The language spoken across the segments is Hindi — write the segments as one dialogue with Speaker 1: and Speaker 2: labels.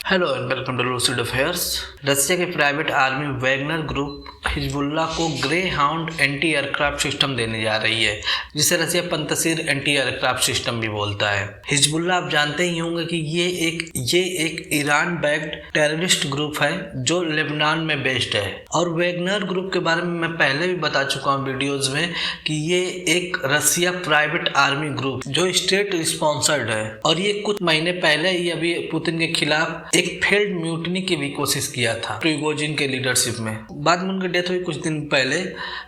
Speaker 1: Hello and welcome to Lucid Affairs. Russia की private army Wagner group Hezbollah को greyhound anti aircraft system देने जा रही है, जिसे Russia Pantsir anti aircraft system भी बोलता है। हिजबुल्लाह आप जानते ही होंगे कि ये एक ईरान बैक्ड टेररिस्ट ग्रुप है जो लेबनान में बेस्ड है। और वैगनर ग्रुप के बारे में मैं पहले भी बता चुका हूँ वीडियोज में कि ये एक रसिया प्राइवेट आर्मी ग्रुप जो स्टेट स्पॉन्सर्ड है, और ये कुछ महीने पहले ही अभी पुतिन के खिलाफ एक फेल्ड म्यूटनी की भी कोशिश किया था प्रिगोजिन के लीडरशिप में। बाद में उनकी डेथ हुई कुछ दिन पहले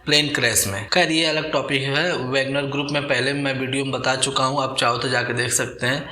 Speaker 1: प्लेन क्रैश में। खैर ये अलग टॉपिक है। वैगनर ग्रुप में पहले मैं वीडियो में बता चुका हूँ, आप चाहो तो जाके देख सकते हैं।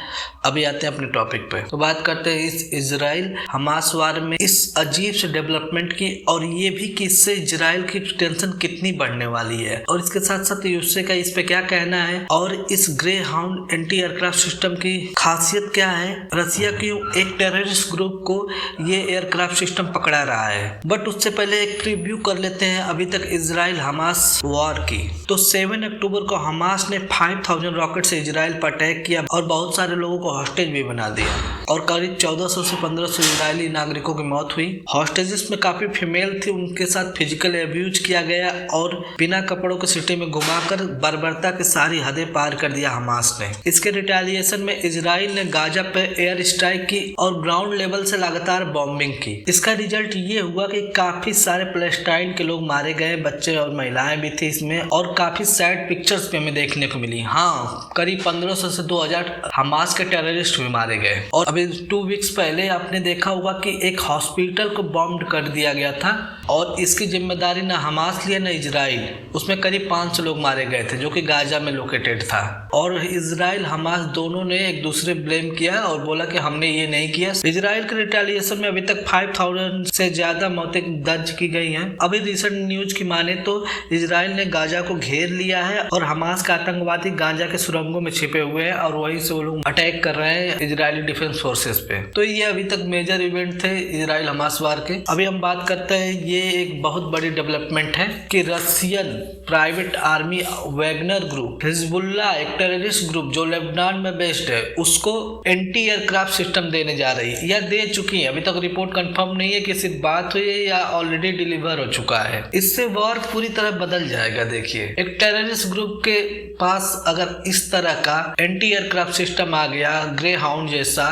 Speaker 1: अभी आते हैं अपने टॉपिक पे। तो बात करते हैं इस इजराइल हमास वार में इस अजीब से डेवलपमेंट की, और ये भी कि इससे इजराइल की टेंशन कितनी बढ़ने वाली है, और इसके साथ साथ यूएसए का इस पे क्या कहना है, और इस grey hound anti aircraft system की खासियत क्या है। रसिया की एक टेररिस्ट ग्रुप को ये एयरक्राफ्ट सिस्टम पकड़ा रहा है। बट उससे पहले एक प्रीव्यू कर लेते हैं अभी तक इजराइल हमास वॉर की। तो 7 अक्टूबर को हमास ने 5000 रॉकेट से इजराइल पर अटैक किया और बहुत सारे लोगों को हॉस्टेज भी बना दिया, और करीब 1400 से 1500 इजरायली नागरिकों की मौत हुई। हॉस्टेजेस में काफी फीमेल थी, उनके साथ फिजिकल एब्यूज किया गया और बिना कपड़ों के सिटी में घुमाकर बर्बरता की सारी हदें पार कर दिया हमास ने। इसके रिटेलिएशन में इजराइल ने गाजा पे एयर स्ट्राइक की और ग्राउंड लेवल से लगातार बॉम्बिंग की। इसका रिजल्ट ये हुआ कि काफी सारे पैलेस्टाइन के लोग मारे गए, बच्चे और महिलाएं भी थी इसमें, और काफी सैड पिक्चर्स भी हमें देखने को मिली। हाँ, करीब 1500 से 2000 हमास के टेररिस्ट भी मारे गए। और अभी 2 वीक्स पहले आपने देखा होगा कि एक हॉस्पिटल को बॉम्ब कर दिया गया था, और इसकी जिम्मेदारी न हमास लिया न इजराइल। उसमें करीब 500 लोग मारे गए थे जो कि गाजा में लोकेटेड था। और इजराइल हमास दोनों ने एक दूसरे ब्लेम किया और बोला कि हमने ये नहीं किया। इजराइल के रिटेलिएशन में अभी तक 5000 से ज्यादा मौतें दर्ज की गई हैं। अभी रिसेंट न्यूज की माने तो इजराइल ने गाजा को घेर लिया है और हमास के आतंकवादी गाजा के सुरंगों में छिपे हुए हैं, और वहीं से वो लोग अटैक कर रहे हैं इजरायली डिफेंस फोर्सेस पे। तो ये अभी तक मेजर इवेंट थे इजराइल हमास वार के। अभी हम बात करते हैं, ये एक बहुत बड़ी डेवलपमेंट है कि Russian private army Wagner group Hezbollah, एक टेररिस्ट ग्रुप जो लेबनान में बेस्ड है, उसको एंटी एयरक्राफ्ट सिस्टम देने जा रही है या दे चुकी है। अभी तक रिपोर्ट कंफर्म नहीं है कि सिर्फ बात हुई है या ऑलरेडी डिलीवर हो चुका है। इससे वॉर पूरी तरह बदल जाएगा। देखिए, एक टेररिस्ट ग्रुप के पास अगर इस तरह का एंटी एयरक्राफ्ट सिस्टम आ गया ग्रे हाउंड जैसा,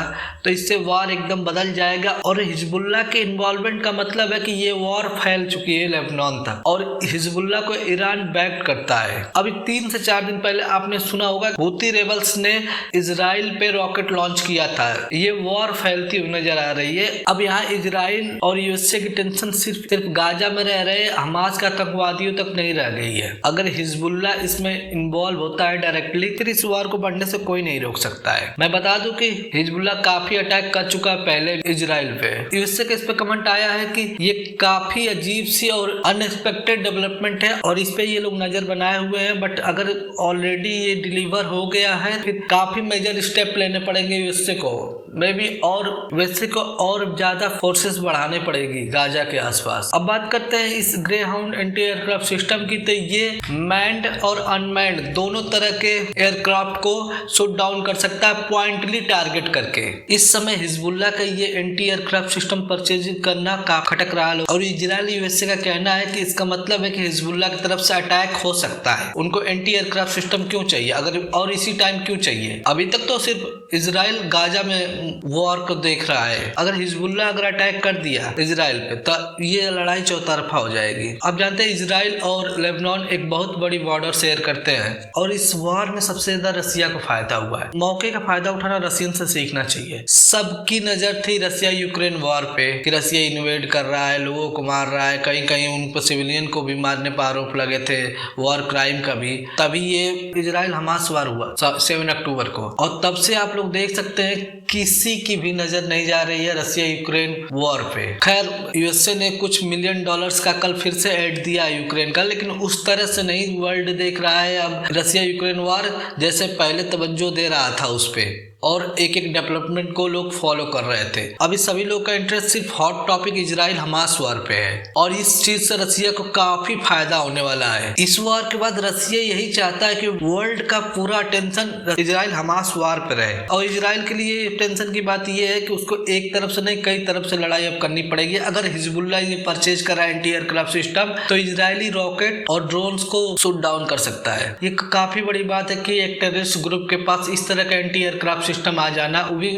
Speaker 1: तो इससे वॉर एकदम बदल जाएगा। और हिजबुल्लाह के इन्वॉल्वमेंट का मतलब है कि ये वॉर फैल चुकी है लेबनान तक, और हिजबुल्लाह को ईरान बैक करता है। अभी 3 से 4 दिन पहले आपने सुना होगा हूती रेबल्स ने इजराइल पे रॉकेट लॉन्च किया था। ये वॉर फैलती हुई नजर आ रही है। अब यहाँ इजराइल और यूएसए की टेंशन सिर्फ गाजा में रह रहे हमास का आतंकवादियों तक नहीं रह गई है। अगर हिजबुल्लाह इसमें इन्वॉल्व होता है डायरेक्टली, फिर इस वॉर को बढ़ने से कोई नहीं रोक सकता है। मैं बता दूं कि हिजबुल्लाह काफी अटैक कर चुका है पहले इजराइल पे। यूएसए के इस पे कमेंट आया है कि ये काफी अजीब सी और अनएक्सपेक्टेड डेवलपमेंट है, और इस पे ये लोग नजर बनाए हुए हैं। बट अगर ऑलरेडी ये डिलीवर हो गया है, फिर काफी मेजर स्टेप लेने पड़ेंगे यूएसए को, मे बी, और वैसे को और ज्यादा फोर्सेस बढ़ाने पड़ेगी गाजा के आसपास। अब बात करते हैं इस grey hound anti aircraft system की। तो ये मैन्ड और अनमैन्ड दोनों तरह के एयरक्राफ्ट को शूट डाउन कर सकता है पॉइंटली टारगेट करके। इस समय हिजबुल्लाह का ये एंटी एयरक्राफ्ट सिस्टम परचेज करना का खटक रहा है, और इजराइल यूएसए का कहना है कि इसका मतलब है कि हिजबुल्लाह की तरफ से अटैक हो सकता है। उनको एंटी एयरक्राफ्ट सिस्टम क्यों चाहिए अगर, और इसी टाइम क्यों चाहिए? अभी तक तो सिर्फ इजराइल गाजा में वॉर को देख रहा है। अगर हिजबुल्लाह अगर अटैक कर दिया इजराइल पे, तो ये लड़ाई चौतरफा हो जाएगी। आप जानते हैं इजराइल और लेबनान एक बहुत बड़ी बॉर्डर शेयर करते हैं, और इस वॉर में सबसे ज्यादा रसिया को फायदा हुआ है। मौके का फायदा उठाना रसियन से सीखना चाहिए। सबकी नजर थी रसिया यूक्रेन वॉर पे कि रसिया इन्वेड कर रहा है, लोगों को मार रहा है, कहीं कहीं उन पर सिविलियन को भी मारने पर आरोप लगे थे, वॉर क्राइम का भी। तभी ये इजराइल हमास वार हुआ 7 अक्टूबर को, और तब से आप लोग देख सकते हैं किसी की भी नजर नहीं जा रही है रसिया यूक्रेन वॉर पे। खैर, यूएसए ने कुछ $1 मिलियन का कल फिर से ऐड दिया यूक्रेन का, लेकिन उस तरह से नहीं वर्ल्ड देख रहा है अब रसिया यूक्रेन वॉर जैसे पहले तवज्जो दे रहा था उस पे। और एक एक डेवलपमेंट को लोग फॉलो कर रहे थे। अभी सभी लोग का इंटरेस्ट सिर्फ हॉट टॉपिक इजराइल हमास वार पे है और इस चीज से रसिया को काफी फायदा होने वाला है। इस वार के बाद रसिया यही चाहता है कि वर्ल्ड का पूरा अटेंशन इजराइल हमास वार पे रहे और इजराइल के लिए टेंशन की बात यह है कि उसको एक तरफ से नहीं कई तरफ से लड़ाई अब करनी पड़ेगी। अगर हिजबुल्लाह ये परचेज करा एंटी एयरक्राफ्ट सिस्टम तो इजरायली रॉकेट और ड्रोन्स को शूट डाउन कर सकता है। ये काफी बड़ी बात है कि एक टेररिस्ट ग्रुप के पास इस तरह का एंटी एयरक्राफ्ट सिस्टम आ जाना, वो भी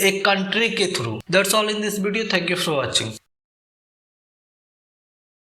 Speaker 1: एक कंट्री के through. That's all in this video. Thank you for watching.